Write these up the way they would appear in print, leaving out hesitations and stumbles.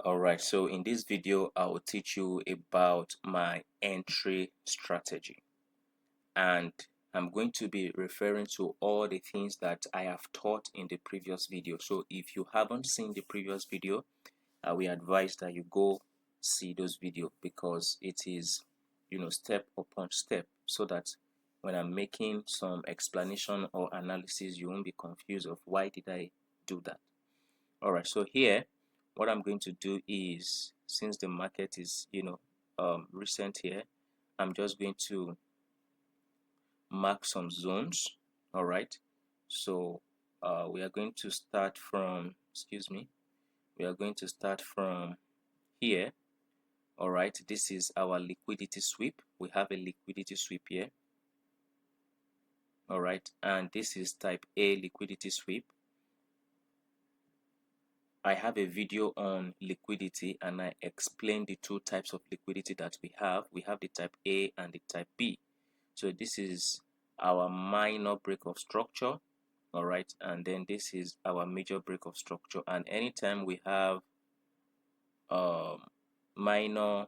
Alright, so in this video I will teach you about my entry strategy, and I'm going to be referring to all the things that I have taught in the previous video. So if you haven't seen the previous video, I will advise that you go see those videos, because it is, step upon step, so that when I'm making some explanation or analysis, you won't be confused of why did I do that. Alright, so here what I'm going to do is, since the market is recent here, I'm just going to mark some zones. Alright, so we are going to start from, we are going to start from here. Alright, this is our liquidity sweep. We have a liquidity sweep here. Alright, and this is type A liquidity sweep. I have a video on liquidity, and I explain the two types of liquidity that we have. We have the type A and the type B. So this is our minor break of structure, all right, and then this is our major break of structure. And anytime we have minor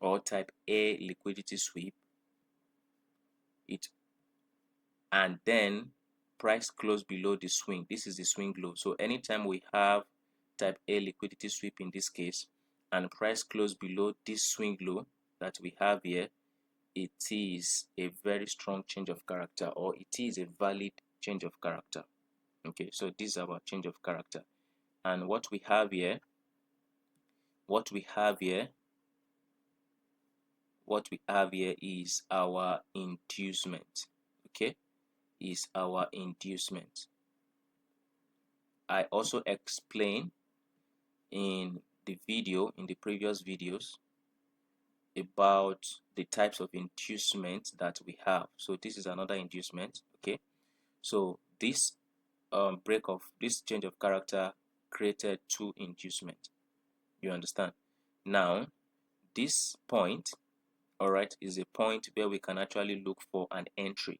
or type A liquidity sweep, and then price close below the swing, this is the swing low. So anytime we have type A liquidity sweep in this case, and price close below this swing low that we have here, it is a very strong change of character, or it is a valid change of character. Okay, so this is our change of character. And what we have here is our inducement. Okay, is our inducement. I also explained in the previous videos, about the types of inducement that we have. So this is another inducement. Okay, so this this change of character created two inducement. You understand? Now this point, all right, is a point where we can actually look for an entry,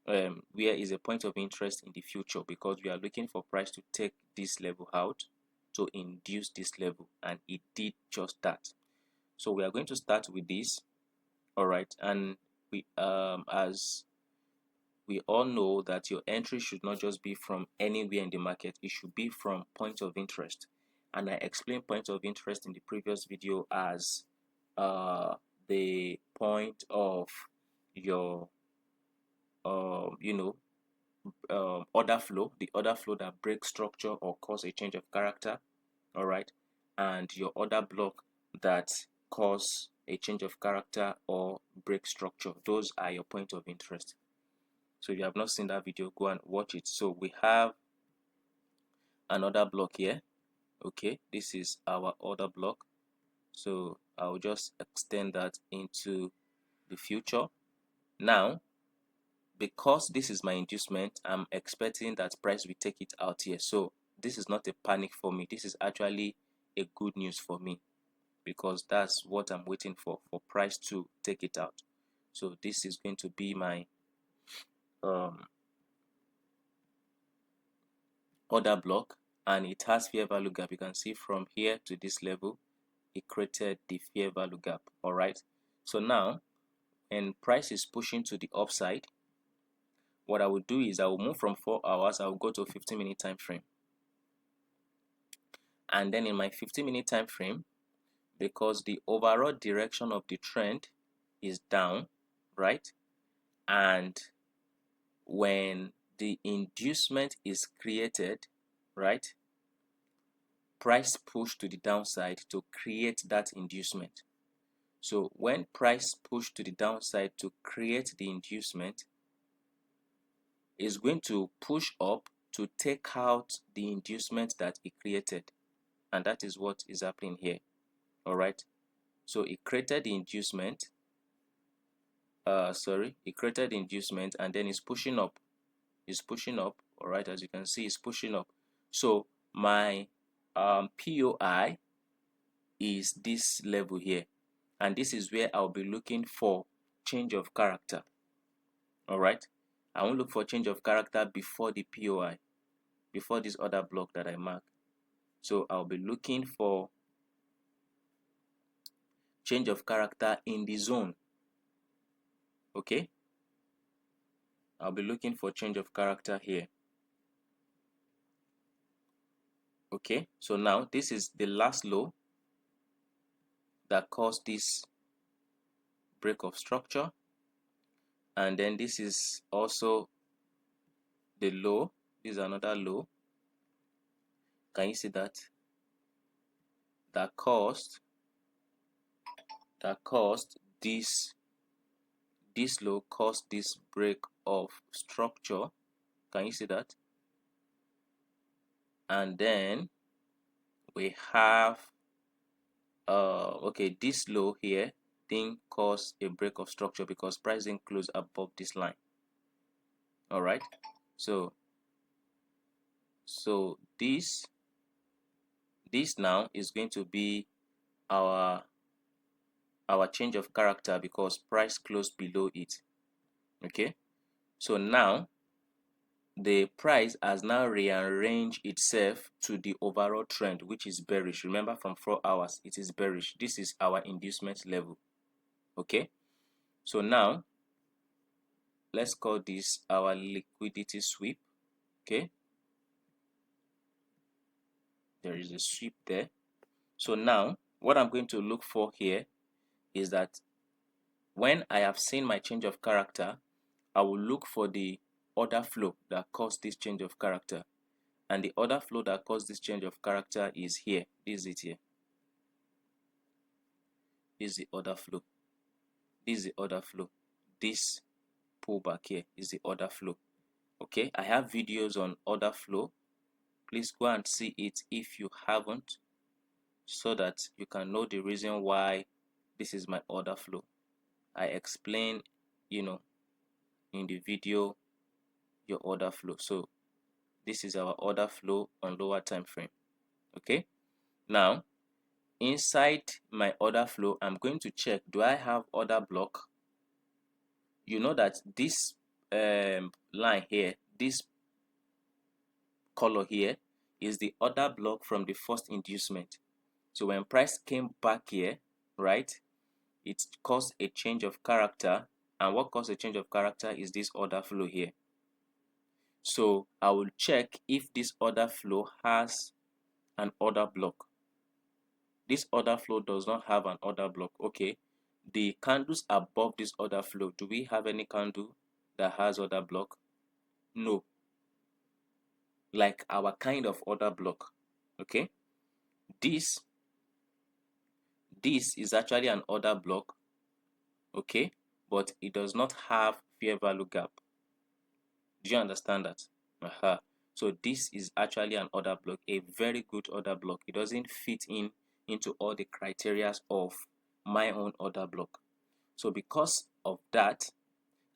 where is a point of interest in the future, because we are looking for price to take this level out to induce this level, and it did just that. So we are going to start with this. All right, and we as we all know that your entry should not just be from anywhere in the market, it should be from point of interest. And I explained point of interest in the previous video as the point of your order flow, the order flow that breaks structure or cause a change of character. All right, and your order block that cause a change of character or break structure. Those are your point of interest. So if you have not seen that video, go and watch it. So we have another block here. Okay, this is our order block. So I'll just extend that into the future. Now, because this is my inducement, I'm expecting that price will take it out here. So this is not a panic for me. This is actually a good news for me, because that's what I'm waiting for price to take it out. So this is going to be my order block, and it has fair value gap. You can see from here to this level, it created the fair value gap. All right, so now when price is pushing to the upside, what I will do is I will move from 4 hours, I will go to a 15-minute time frame. And then in my 15-minute time frame, because the overall direction of the trend is down, right, and when the inducement is created, right, price push to the downside to create that inducement. So when price push to the downside to create the inducement, is going to push up to take out the inducement that it created, and that is what is happening here. All right, so it created the inducement, it created the inducement, and then it's pushing up. All right, as you can see, it's pushing up. So my POI is this level here, and this is where I'll be looking for change of character. All right, I won't look for change of character before the POI, before this other block that I mark. So I'll be looking for change of character in the zone. Okay, I'll be looking for change of character here. Okay, so now this is the last low that caused this break of structure, and then this is also the low. This is another low. Can you see that? That caused this low caused this break of structure. Can you see that? And then we have okay, this low here didn't cause a break of structure because price didn't close above this line. All right, so this now is going to be our change of character because price closed below it. Okay, so now the price has now rearranged itself to the overall trend, which is bearish. Remember, from 4 hours it is bearish. This is our inducement level. Okay, so now let's call this our liquidity sweep. Okay, there is a sweep there. So now what I'm going to look for here is that when I have seen my change of character, I will look for the order flow that caused this change of character. And the order flow that caused this change of character is here. This is it here. This is the order flow. This is the order flow. This pullback here is the order flow. Okay, I have videos on order flow. Please go and see it if you haven't, so that you can know the reason why this is my order flow. I explain, in the video, your order flow. So this is our order flow on lower time frame. Okay, now inside my order flow, I'm going to check, do I have order block? You know that this line here, this color here, is the order block from the first inducement. So when price came back here, right, it caused a change of character, and what caused a change of character is this order flow here. So I will check if this order flow has an order block. This order flow does not have an order block. Okay, the candles above this order flow, do we have any candle that has order block? No, like our kind of order block. Okay, this is actually an order block. Okay, but it does not have fair value gap. Do you understand that? So this is actually an order block, a very good order block. It doesn't fit into all the criteria of my own order block. So because of that,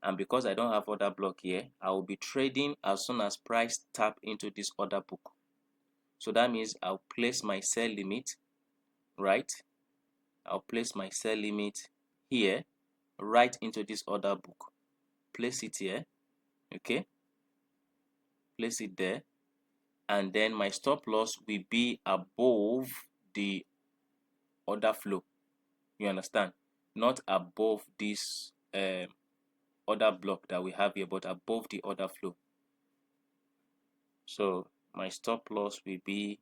and because I don't have order block here, I will be trading as soon as price tap into this order book. So that means I'll place my sell limit, right? I'll place my sell limit here, right into this order book. Place it here, okay? Place it there, and then my stop loss will be above the order flow. You understand? Not above this order block that we have here, but above the order flow. So my stop loss will be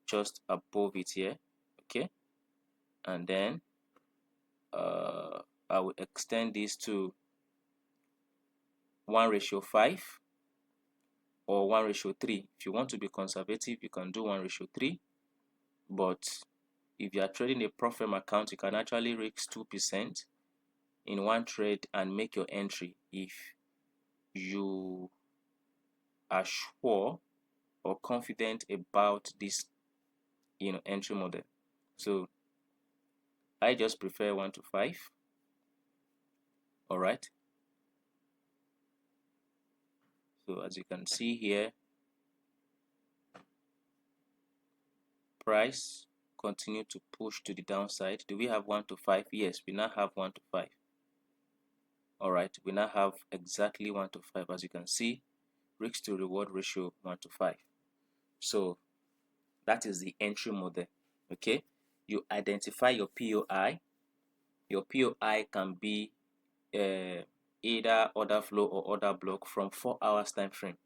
just above it here, okay? And then I will extend this to 1:5 or 1:3. If you want to be conservative, you can do 1:3, but if you are trading a prop firm account, you can actually risk 2% in one trade and make your entry if you are sure or confident about this entry model. So I just prefer 1:5. All right, so as you can see here, price continue to push to the downside. Do we have 1:5? Yes, we now have 1:5. All right, we now have exactly 1:5. As you can see, risk to reward ratio 1:5. So that is the entry model. Okay, you identify your POI, your POI can be either order flow or order block from 4 hours time frame.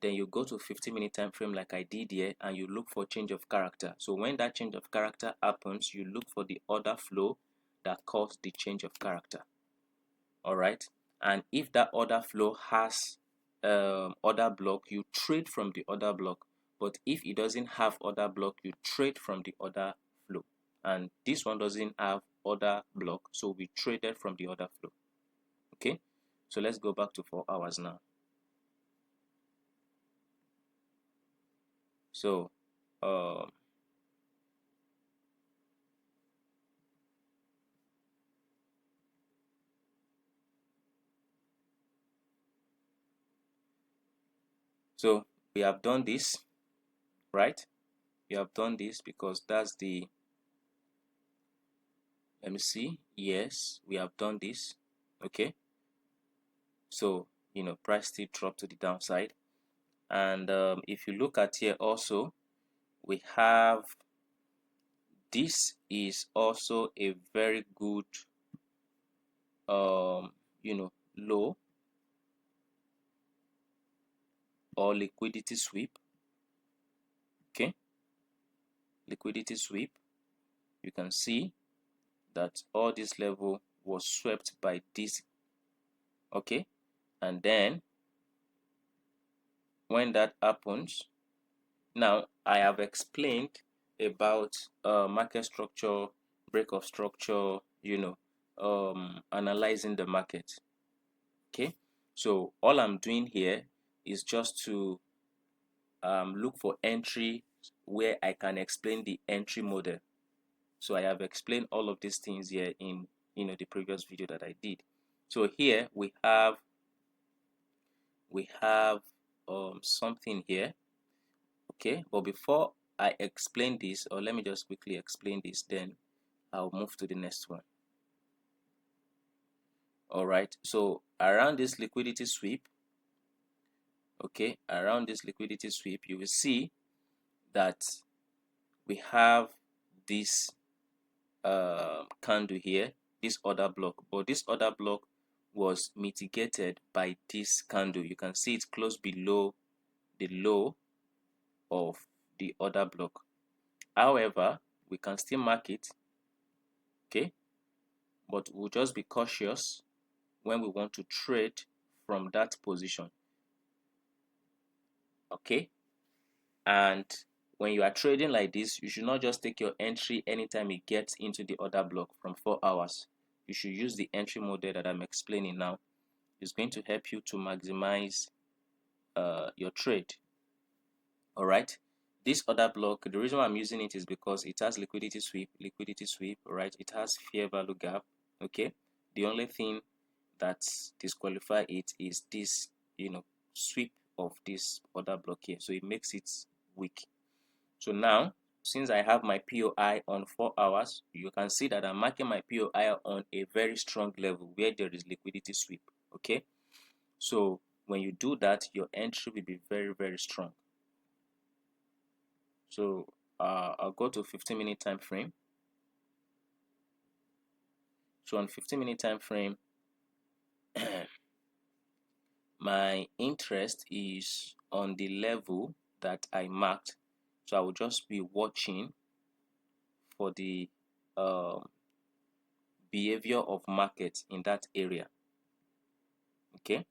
Then you go to 15-minute time frame like I did here, and you look for change of character. So when that change of character happens, you look for the order flow that caused the change of character. All right, and if that order flow has order block, you trade from the order block. But if it doesn't have order block, you trade from the order flow. And this one doesn't have order block, so we traded from the order flow. Okay, so let's go back to 4 hours now. So so we have done this, right? We have done this because that's the, let me see, yes, we have done this. Okay, so price still dropped to the downside. And if you look at here also, we have, this is also a very good low or liquidity sweep. Okay, liquidity sweep. You can see that all this level was swept by this. Okay, and then when that happens, now I have explained about market structure, break of structure, analyzing the market. Okay, so all I'm doing here is just to look for entry where I can explain the entry model. So I have explained all of these things here in the previous video that I did. So here we have something here. Okay, but before I explain this, or let me just quickly explain this, then I'll move to the next one. All right, so around this liquidity sweep, okay, around this liquidity sweep, you will see that we have this candle here, this order block, but this order block was mitigated by this candle. You can see it's close below the low of the order block. However, we can still mark it, okay, but we'll just be cautious when we want to trade from that position. Okay, and when you are trading like this, you should not just take your entry anytime it gets into the order block from 4 hours. You should use the entry model that I'm explaining now. It's going to help you to maximize your trade. All right, this order block, the reason why I'm using it is because it has liquidity sweep, all right, it has fair value gap. Okay, the only thing that disqualify it is this sweep of this order block here, so it makes it weak. So now, since I have my POI on 4 hours, you can see that I'm marking my POI on a very strong level where there is liquidity sweep. Okay, so when you do that, your entry will be very, very strong. So I'll go to 15-minute time frame. So on 15-minute time frame, my interest is on the level that I marked. So I will just be watching for the behavior of market in that area. Okay,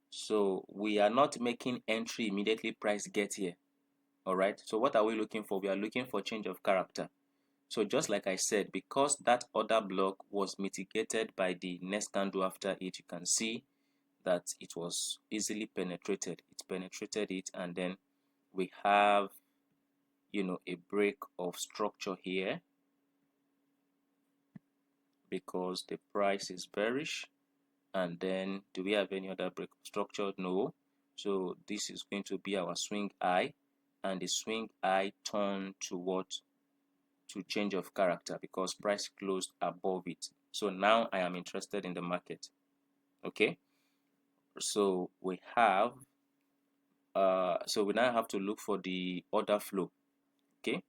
so we are not making entry immediately price get here. All right, so what are we looking for? We are looking for change of character. So just like I said, because that order block was mitigated by the next candle after it, you can see that it was easily penetrated. It penetrated it, and then we have a break of structure here because the price is bearish. And then do we have any other break of structure? No. So this is going to be our swing high, and the swing high turned to what? To change of character because price closed above it. So now I am interested in the market. Okay, so we have so we now have to look for the order flow. Okay,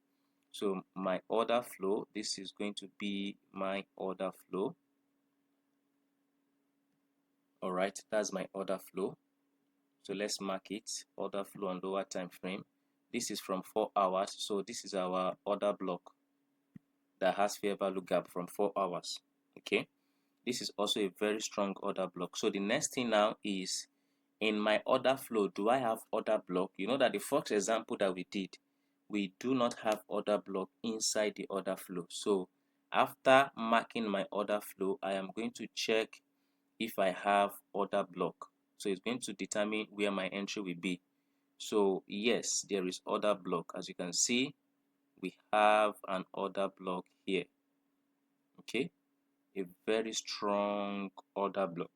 So my order flow, this is going to be my order flow. All right, that's my order flow. So let's mark it, order flow on lower time frame. This is from 4 hours, so this is our order block that has fair value gap from 4 hours. Okay, this is also a very strong order block. So the next thing now is, in my order flow, do I have order block? You know that the first example that we did, we do not have order block inside the order flow. So after marking my order flow, I am going to check if I have order block. So it's going to determine where my entry will be. So yes, there is order block. As you can see, we have an order block here. Okay, a very strong order block.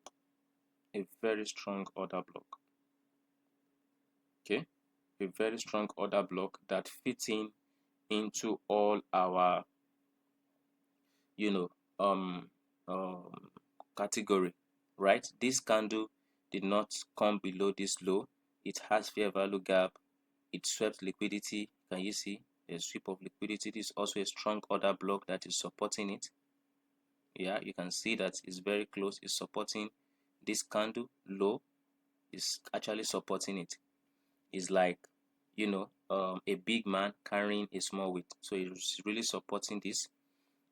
A very strong order block. Okay, a very strong order block that fits in into all our, you know, category, right? This candle did not come below this low. It has fair value gap. It swept liquidity. Can you see a sweep of liquidity? This is also a strong order block that is supporting it. Yeah, you can see that it's very close. It's supporting this candle low. Is actually supporting it. It's like, you know, a big man carrying a small weight. So it's really supporting this.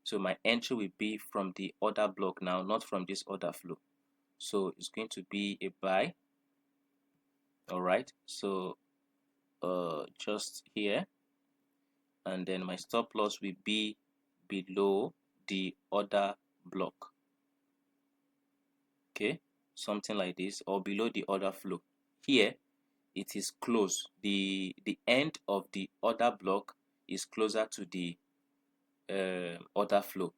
So my entry will be from the order block now, not from this order flow. So it's going to be a buy. All right, so just here, and then my stop loss will be below the order block. Okay, something like this, or below the order flow. Here it is close. The end of the order block is closer to the order flow.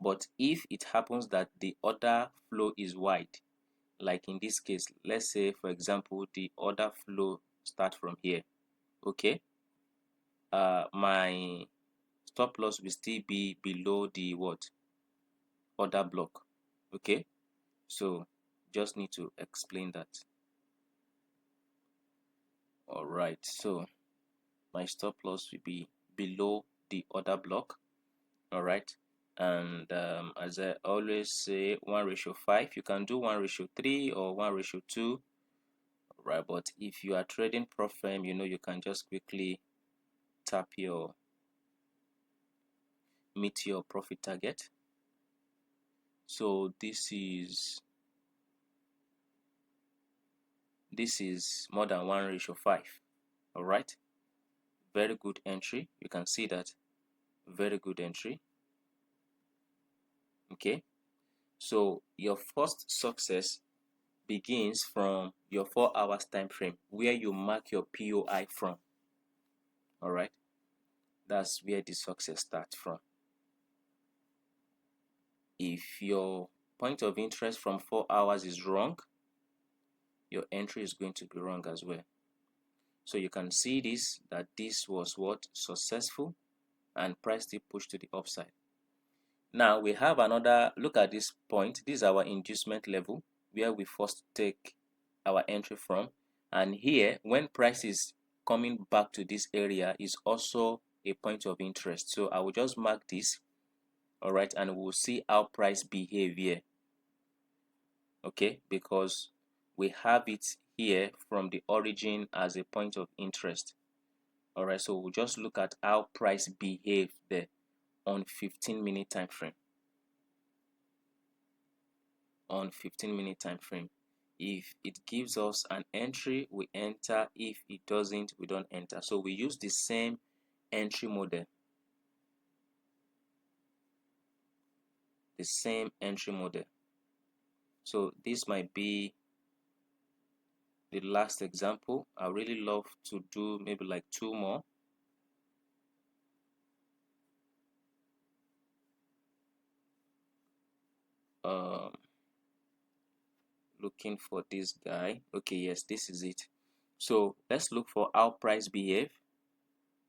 But if it happens that the order flow is wide, like in this case, let's say for example the order flow start from here, okay, my stop loss will still be below the what, order block. Okay, so just need to explain that. All right, so my stop loss will be below the order block. All right, and as I always say, 1:5. You can do 1:3 or 1:2, right? But if you are trading prop firm, you know, you can just quickly tap your meet your profit target. So this is more than 1:5. All right, very good entry. You can see that, very good entry. Okay, so your first success begins from your 4 hours time frame, where you mark your POI from. All right, that's where the success starts from. If your point of interest from 4 hours is wrong, your entry is going to be wrong as well. So you can see this, that this was what, successful, and price still pushed to the upside. Now we have another look at this point. This is our inducement level, where we first take our entry from, and here when price is coming back to this area is also a point of interest. So I will just mark this. All right, and we'll see how price behave here. Okay, because we have it here from the origin as a point of interest. All right, so we'll just look at how price behave there on 15-minute time frame. On 15-minute time frame, if it gives us an entry, we enter. If it doesn't, we don't enter. So we use the same entry model, the same entry model. So this might be the last example. I really love to do maybe like 2 more. Looking for this guy. Okay, yes, this is it. So let's look for how price behave.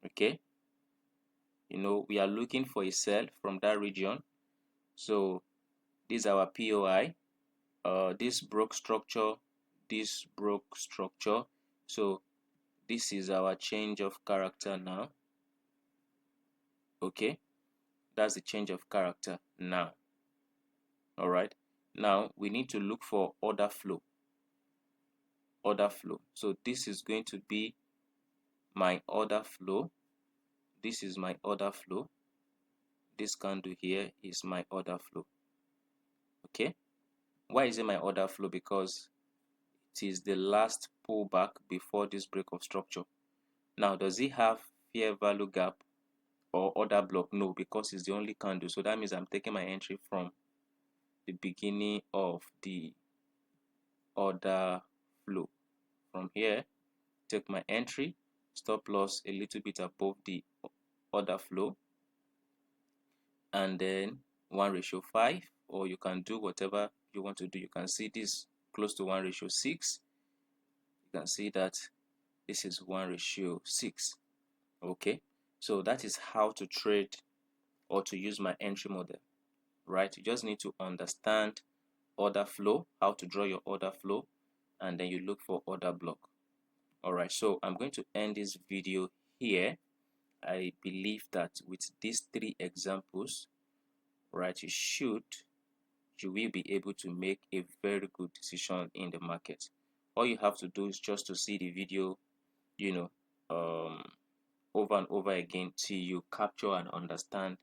Okay, you know, we are looking for a sell from that region. So this is our POI. This broke structure, this broke structure. So this is our change of character now. Okay, that's the change of character now. All right, now we need to look for order flow. So this is going to be my order flow. This is my order flow. This candle here is my order flow. Okay, why is it my order flow? Because it is the last pullback before this break of structure. Now, does it have fair value gap or order block? No, because it's the only candle. So that means I'm taking my entry from the beginning of the order flow. From here, take my entry, stop loss a little bit above the order flow, and then 1:5, or you can do whatever you want to do. You can see this close to 1:6. You can see that this is 1:6. Okay, so that is how to trade or to use my entry model, right? You just need to understand order flow, how to draw your order flow, and then you look for order block. All right, so I'm going to end this video here. I believe that with these 3 examples, right, you will be able to make a very good decision in the market. All you have to do is just to see the video, over and over again till you capture and understand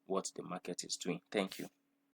what the market is doing. Thank you.